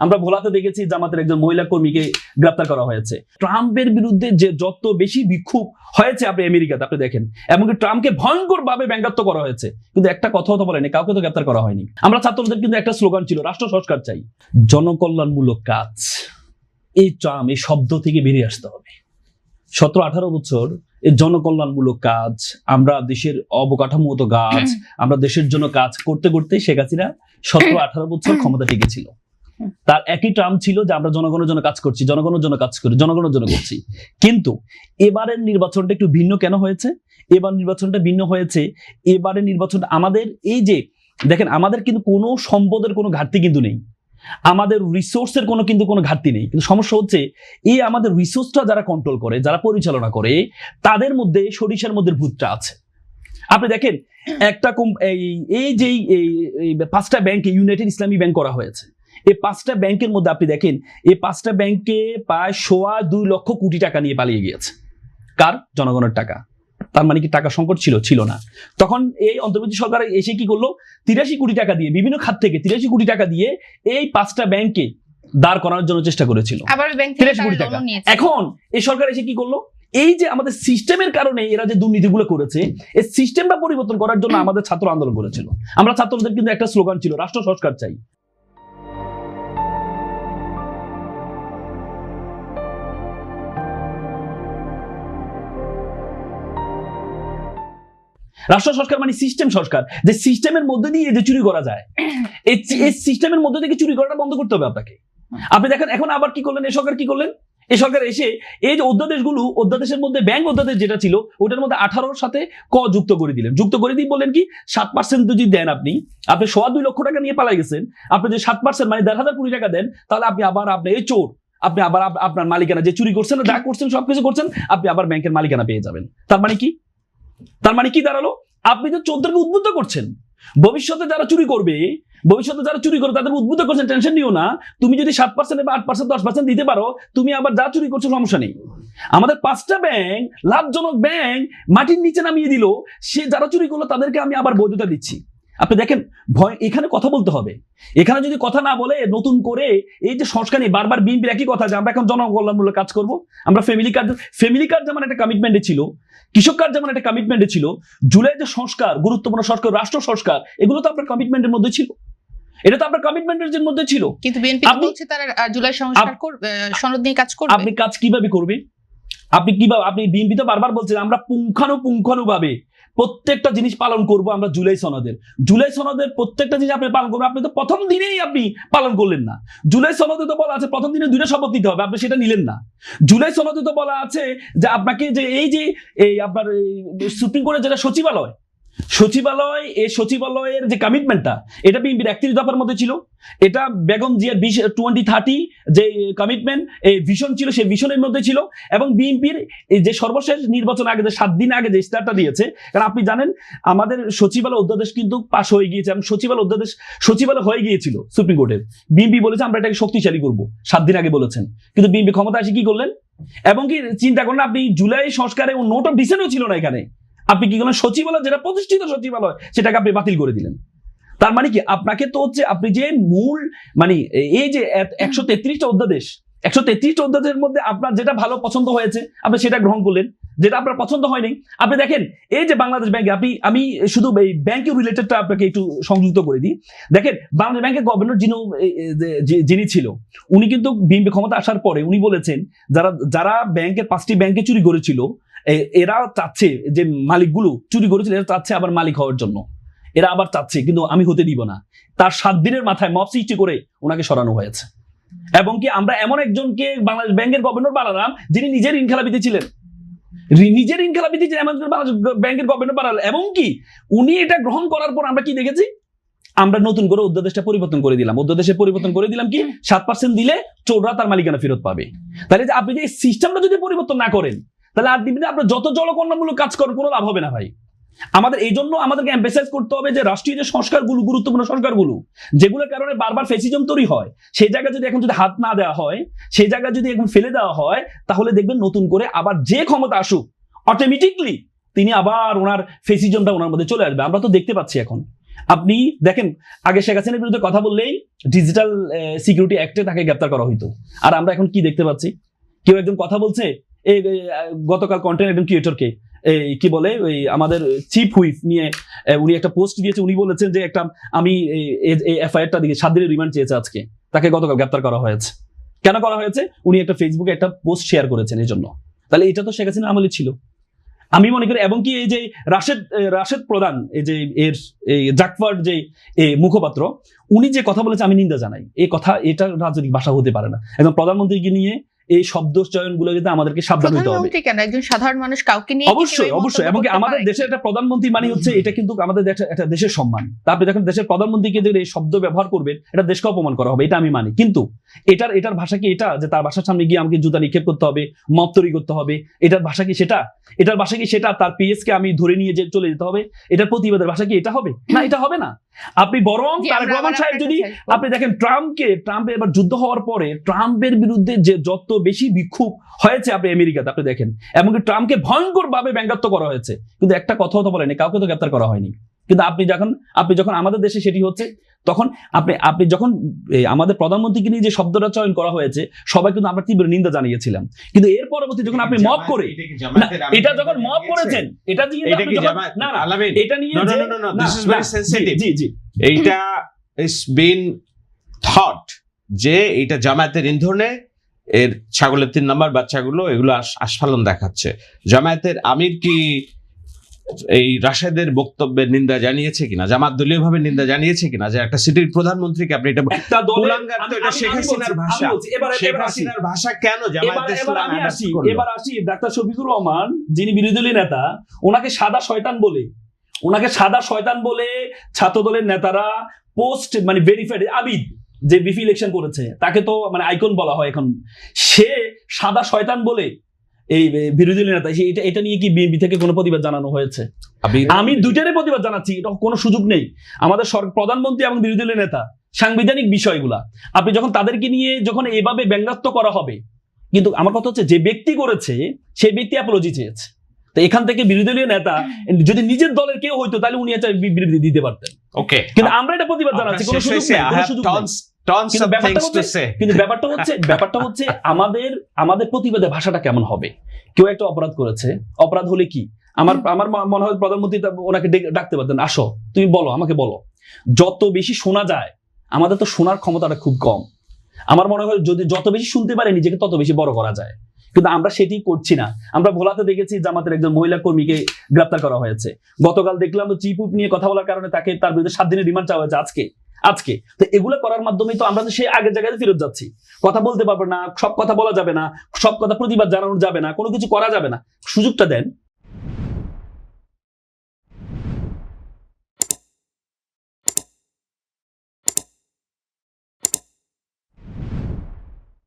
আমরা ভোলাতে দেখেছি জামাতের একজন মহিলা কর্মীকে গ্রেপ্তার করা হয়েছে। ট্রাম্পের বিরুদ্ধে যে যত বেশি বিক্ষোভ হয়েছে আপনি আমেরিকাতে আপনি দেখেন, এমনকি ট্রাম্পকে ভয়ঙ্কর ভাবে ব্যঙ্গাত্ম করা হয়েছে, কিন্তু একটা কথাও তো বলেনি, কাউকে তো গ্রেপ্তার করা হয়নি। আমরা ছাত্রদের কিন্তু একটা স্লোগান ছিল, রাষ্ট্র সংস্কার চাই, জনকল্যাণমূলক কাজ। এই ট্রাম্প এই শব্দ থেকে বেরিয়ে আসতে হবে। 17-18 বছর এই জনকল্যাণমূলক কাজ, আমরা দেশের অবকাঠামোগত কাজ, আমরা দেশের জন্য কাজ করতে করতে শেখ হাসিনা 17-18 বছর ক্ষমতা টিকেছিল। তার একই টার্ম ছিল যে আমরা জনগণের জন্য কাজ করছি, জনগণের জন্য কাজ করি, জনগণের জন্য করছি। কিন্তু এবারের নির্বাচনটা একটু ভিন্ন কেন হয়েছে? এবার নির্বাচনটা ভিন্ন হয়েছে, এবারের নির্বাচনটা আমাদের এই যে দেখেন, আমাদের কিন্তু কোনো সম্পদের কোনো ঘাটতি কিন্তু নেই, আমাদের রিসোর্সের কিন্তু কোনো ঘাটতি নেই। কিন্তু সমস্যা হচ্ছে এই আমাদের রিসোর্সটা যারা কন্ট্রোল করে, যারা পরিচালনা করে, তাদের মধ্যে সরিষার মধ্যে ভূতটা আছে। আপনি দেখেন একটা এই যে 5টা ব্যাংকে ইউনাইটেড ইসলামী ব্যাংক করা হয়েছে, এই 5টা ব্যাংকের মধ্যে আপনি দেখেন এই 5টা ব্যাংকে প্রায় 2.25 লক্ষ কোটি টাকা নিয়ে পালিয়ে গিয়েছে। কার? জনগণের টাকা। তার মানে কি টাকা সংকট ছিল? ছিল না। তখন এই অন্তর্বর্তী সরকার এসে কি করলো, 83 কোটি টাকা দিয়ে, বিভিন্ন খাত থেকে 83 কোটি টাকা দিয়ে এই 5টা ব্যাংকে দাঁড় করানোর জন্য চেষ্টা করেছিল, 83 কোটি টাকা। এখন এই সরকার এসে কি করলো, এই যে আমাদের সিস্টেমের কারণে এরা যে দুর্নীতিগুলো করেছে, এই সিস্টেমটা পরিবর্তন করার জন্য আমাদের ছাত্র আন্দোলন করেছিল। আমরা ছাত্রদের কিন্তু একটা স্লোগান ছিল, রাষ্ট্র সংস্কার চাই। রাষ্ট্র সংস্কার মানে সিস্টেম সংস্কার, যে সিস্টেমের মধ্যে দিয়ে যে চুরি করা যায়, এই সিস্টেমের মধ্যে থেকে চুরি করাটা বন্ধ করতে হবে আপনাকে। আপনি দেখেন এখন আবার কি করলেন এই সরকার, কি করলেন এই সরকার এসে এই যে অধ্যাদেশগুলো, অধ্যাদেশের মধ্যে ব্যাংক অধ্যাদেশ যেটা ছিল ওটার মধ্যে 18-র সাথে ক যুক্ত করে দিলেন। যুক্ত করে দিয়ে বললেন কি 7% যদি দেন, আপনি 2.25 লক্ষ টাকা নিয়ে পালাই গেছেন, আপনি যে 7% মানে 1,500 কোটি টাকা দেন, তাহলে আপনি এই চোর, আপনি আবার আপনার মালিকানা যে চুরি করছেন, যা করছেন সবকিছু করছেন, আপনি আবার ব্যাংকের মালিকানা পেয়ে যাবেন। তার মানে কি? তার মানে কি দাঁড়ালো, আপনি তো চোরদেরকে উদ্বুদ্ধ করছেন। ভবিষ্যতে যারা চুরি করবে তাদের উদ্বুদ্ধ করছেন, টেনশন নিও না, তুমি যদি 7% বা 8%, 10% দিতে পারো, তুমি আবার যা চুরি করছো সমস্যা নেই। আমাদের 5টা ব্যাংক, লাভজনক ব্যাংক মাটির নিচে নামিয়ে দিল, সে যারা চুরি করলো তাদেরকে আমি আবার বৈধতা দিচ্ছি। আপনি দেখেন ভয়, এখানে কথা বলতে হবে। এখানে যদি কথা না বলে নতুন করে এই যে সংস্কার নিয়ে বারবার বিএনপির একই কথা যে আমরা এখন জনকল্যাণমূলক কাজ করব, আমরা ফ্যামিলি কার্ড যেমন একটা কমিটমেন্টে ছিল, কৃষক কার্ড যেমন একটা কমিটমেন্টে ছিল, জুলাই যে সংস্কার, গুরুত্বপূর্ণ সংস্কার, রাষ্ট্র সংস্কার, এগুলো তো আপনার কমিটমেন্টের মধ্যে ছিল, এটা তো আপনার কমিটমেন্টের মধ্যে ছিল। কিন্তু বিএনপি বলছে তারা জুলাই সংস্কার সনদ নিয়ে কাজ করবে। আপনি কাজ কিভাবে করবে? আপনি বিএনপি তো বারবার বলছেন আমরা পুঙ্খানুপুঙ্খানুভাবে প্রত্যেকটা জিনিস পালন করব, আমরা জুলাই সনদের প্রত্যেকটা জিনিস আপনি পালন করবেন। আপনি তো প্রথম দিনেই আপনি পালন করলেন না। জুলাই সনদে তো বলা আছে প্রথম দিনে 2টা শপথ নিতে হবে, আপনি সেটা নিলেন না। জুলাই সনদে তো বলা আছে যে আপনাকে যে এই আপনার সুপ্রিম কোর্টের যেটা এই সচিবালয়ের যে কমিটমেন্টটা, এটা বিএনপির 31 দফার মধ্যে ছিল। এটা বেগম জিয়ার 2030 যে কমিটমেন্ট, এই ভিশন ছিল, সেই ভিশনের মধ্যে ছিল। এবং বিএনপির যে সর্বশেষ নির্বাচন আগে যে 7 দিন আগে যে স্টারটা দিয়েছে, কারণ আপনি জানেন আমাদের সচিবালয় অধ্যাদেশ কিন্তু পাশ হয়ে গিয়েছে, এবং সচিবালয় হয়ে গিয়েছিল সুপ্রিম কোর্টের। বিএনপি বলেছে আমরা এটাকে শক্তিশালী করব, 7 দিন আগে বলেছেন। কিন্তু বিএনপি ক্ষমতা এসে কি করলেন? এবং কি চিন্তা করেন আপনি জুলাই সংস্কারে নোট অফ ডিসেন্টও ছিল না এখানে, আপনি কি করলেন সচিবালয় যেটা প্রতিষ্ঠিত সচিবালয় সেটাকে আপনি বাতিল করে দিলেন। তার মানে কি আপনাকে তো হচ্ছে আপনি যে মূল মানে এই যে 133টা অধ্যাদেশের মধ্যে আপনার যেটা ভালো পছন্দ হয়েছে আপনি সেটা গ্রহণ করলেন, যেটা আপনার পছন্দ হয়নি। আপনি দেখেন এই যে বাংলাদেশ ব্যাংকে, আমি শুধু এই ব্যাংকের রিলেটেডটা আপনাকে একটু সংযুক্ত করে দিই। দেখেন বাংলাদেশ ব্যাংকের গভর্নর যিনি ছিল, উনি কিন্তু বিএনপি ক্ষমতা আসার পরে উনি বলেছেন যারা ব্যাংকের 5টি ব্যাংকে চুরি করেছিল, এরা চাচ্ছে যে মালিকগুলো চুরি করেছিল এরা চাচ্ছে আবার মালিক হওয়ার জন্য, এরা আবার চাচ্ছে, কিন্তু আমি হতে দিব না। তার 7 দিনের মাথায় মব সৃষ্টি করে ওনাকে সরানো হয়েছে। এবং কি আমরা এমন একজনকে বাংলাদেশ ব্যাংকের গভর্নর বানালাম যিনি নিজের ঋণ খেলাপিতে ছিলেন, এমন বাংলাদেশ ব্যাংকের গভর্নর বানালাম। এবং কি উনি এটা গ্রহণ করার পর আমরা কি দেখেছি, আমরা নতুন করে অধ্যাদেশটা পরিবর্তন করে দিলাম কি 7% দিলে চোররা তার মালিকানা ফেরত পাবে। তাহলে যে আপনি যে সিস্টেমটা যদি পরিবর্তন না করেন, তাহলে আলটিমেটলি আপনার যত জনকল্যাণমূলক কাজ করেন কোনো লাভ হবে না ভাই। আমাদের এই জন্য আমাদেরকে এমফাসাইজ করতে হবে যে রাষ্ট্রীয় যে সংস্কারগুলো, গুরুত্বপূর্ণ সংস্কারগুলো, যেগুলোর কারণে বারবার ফ্যাসিজম তৈরি হয়, সেই জায়গায় যদি এখন হাত না দেওয়া হয়, সেই জায়গায় যদি এখন ফেলে দেওয়া হয়, তাহলে দেখবেন নতুন করে আবার যে ক্ষমতা আসুক অটোমেটিকলি তিনি আবার ওনার ফ্যাসিজমটা ওনার মধ্যে চলে আসবে। আমরা তো দেখতে পাচ্ছি এখন আপনি দেখেন আগে শেখ হাসিনার বিরুদ্ধে কথা বললেই ডিজিটাল সিকিউরিটি অ্যাক্টে তাকে গ্রেপ্তার করা হইতো, আর আমরা এখন কি দেখতে পাচ্ছি, কেউ একজন কথা বলছে এই গতকাল কন্টেন্ট একজন ক্রিয়েটরকে এই কি বলে ওই আমাদের চিফ হুইপ নিয়ে উনি একটা পোস্ট দিয়েছে, উনি বলেছেন যে একটা আমি এই এফআইআরটা দিকে 7 দিনের রিমান্ড চেয়েছে আজকে, তাকে গতকাল গ্রেপ্তার করা হয়েছে। কেন করা হয়েছে? উনি একটা ফেসবুকে একটা পোস্ট শেয়ার করেছেন এই জন্য। তাহলে এটা তো শেখ হাসিনার আমলে ছিল আমি মনে করি। এবং কি এই যে রাশেদ প্রধান এই যে এর জাকফার যে মুখপাত্র, উনি যে কথা বলেছে আমি নিন্দা জানাই। এই কথা এটা রাজনৈতিক ভাষা হতে পারে না। একদম প্রধানমন্ত্রীকে নিয়ে এই শব্দ চয়নগুলো কিন্তু আমাদেরকে সাবধান হতে হবে। প্রধানমন্ত্রী কেন, একজন সাধারণ মানুষ কাউকে নিয়ে অবশ্যই অবশ্যই। এবং কি আমাদের দেশের একটা প্রধানমন্ত্রী মানে হচ্ছে এটা কিন্তু আমাদের একটা দেশের সম্মান। তারপরে যখন দেশের প্রধানমন্ত্রীকে যদি এই শব্দ ব্যবহার করবেন এটা দেশকে অপমান করা হবে, এটা আমি মানি। কিন্তু এটার ভাষা কি এটা যে তার বাসার সামনে গিয়ে আমাকে জুতা নিক্ষেপ করতে হবে, মব তৈরি করতে হবে? এটার ভাষা কি সেটা? এটার ভাষা কি সেটা তার পিএসকে আমি ধরে নিয়ে যে চলে যেতে হবে? এটার প্রতিবাদের ভাষা কি এটা হবে? না, এটা হবে না। আপনি বরং তারেক রহমান সাহেব যদি আপনি দেখেন ট্রাম্পের এবার যুদ্ধ হওয়ার পরে ট্রাম্পের বিরুদ্ধে যে যত বেশি বিক্ষোভ হয়েছে আপনি আমেরিকাতে আপনি দেখেন, এমনকি ট্রাম্পকে ভয়ঙ্কর ভাবে ব্যঙ্গাত্ব করা হয়েছে, কিন্তু একটা কথাও তো বলেনি, কাউকে তো গ্রেপ্তার করা হয়নি। কিন্তু আপনি যখন আমাদের দেশে সেটি হচ্ছে তখন আপনি যখন আমাদের প্রধানমন্ত্রীকে নিয়ে যে শব্দটা চয়ন করা হয়েছে সবাই কিন্তু আমরা তীব্র নিন্দা জানিয়েছিলাম। কিন্তু এর পরবর্তী যখন আপনি মব করে এটা যখন মব করেছেন এটা নিয়ে এটা নিয়ে জি জি এইটা ইজ বিন থট যে এটা জামায়াতের ইন্ধনে এর ছাগলের 3 নম্বর বাচ্চাগুলো এগুলো আস্ফালন দেখাচ্ছে। জামায়াতের আমির কি এই রাশেদের বক্তব্যের নিন্দা জানিয়েছে কিনা, জামাত দলীয় ভাবে নিন্দা জানিয়েছে কিনা, যে একটা সিটির প্রধানমন্ত্রীকে আপনি এটা কুলাঙ্গার, তো এটা শেখ হাসিনার ভাষা। শেখ হাসিনার ভাষা কেন জামায়াত ইসলাম? এবার আসি ডাক্তার শফিকুর রহমান যিনি বিরোধী দলীয় নেতা, ওনাকে সাদা শয়তান বলে ছাত্র দলের নেতারা পোস্ট মানে ভেরিফাইড আবিদ যে বিপি ইলেকশন করেছে তাকে তো মানে আইকন বলা হয় এখন, সে সাদা শয়তান বলে এই বিরোধী দলীয় নেতা, এটা নিয়ে কি বিএনপি থেকে কোনো প্রতিবাদ জানানো হয়েছে? আমি দুইটারই প্রতিবাদ জানাচ্ছি, এটা কোনো সুযোগ নেই। আমাদের প্রধানমন্ত্রী এবং বিরোধী দলীয় নেতা সাংবিধানিক বিষয়গুলা আপনি যখন তাদেরকে নিয়ে যখন এইভাবে ব্যঙ্গাত্ব করা হবে, কিন্তু আমার কথা হচ্ছে যে ব্যক্তি করেছে সেই ব্যক্তি অ্যাপোলজি চেয়েছে। তো এখান থেকে বিরোধী দলীয় নেতা যদি নিজের দলের কেউ হইতো তাহলে উনি একটা বিবৃতি দিতে পারতেন। ওকে, কিন্তু আমরা এটা প্রতিবাদ জানাচ্ছি, কোনো সুযোগ নেই। কিন্তু ব্যাপারটা হচ্ছে আমাদের প্রতিবাদের ভাষাটা কেমন হবে? কেউ একটা অপরাধ করেছে, অপরাধ হলে কি আমার মনে হয় প্রধানমন্ত্রী ওনাকে ডাকতে পারতেন, আসো তুমি বলো, আমাকে বলো। যত বেশি শোনা যায়, আমাদের তো শোনার ক্ষমতাটা খুব কম। আমার মনে হয় যদি যত বেশি শুনতে পারে নিজেকে তত বেশি বড় করা যায়, কিন্তু আমরা সেটি করছি না। আমরা ভোলাতে দেখেছি জামাতের একজন মহিলা কর্মীকে গ্রেপ্তার করা হয়েছে। গতকাল দেখলাম চিফ হুইপ নিয়ে কথা বলার কারণে তার বিরুদ্ধে 7 দিনের রিমান্ড চাওয়া হয়েছে আজকে। তো এগুলো করার মাধ্যমে তো আমরা সেই আগের জায়গায় ফেরত যাচ্ছি। কথা বলতে পারবো না, সব কথা বলা যাবে না, সব কথা প্রতিবাদ জানানো যাবে না, কোনো কিছু করা যাবে না। সুযোগটা দেন।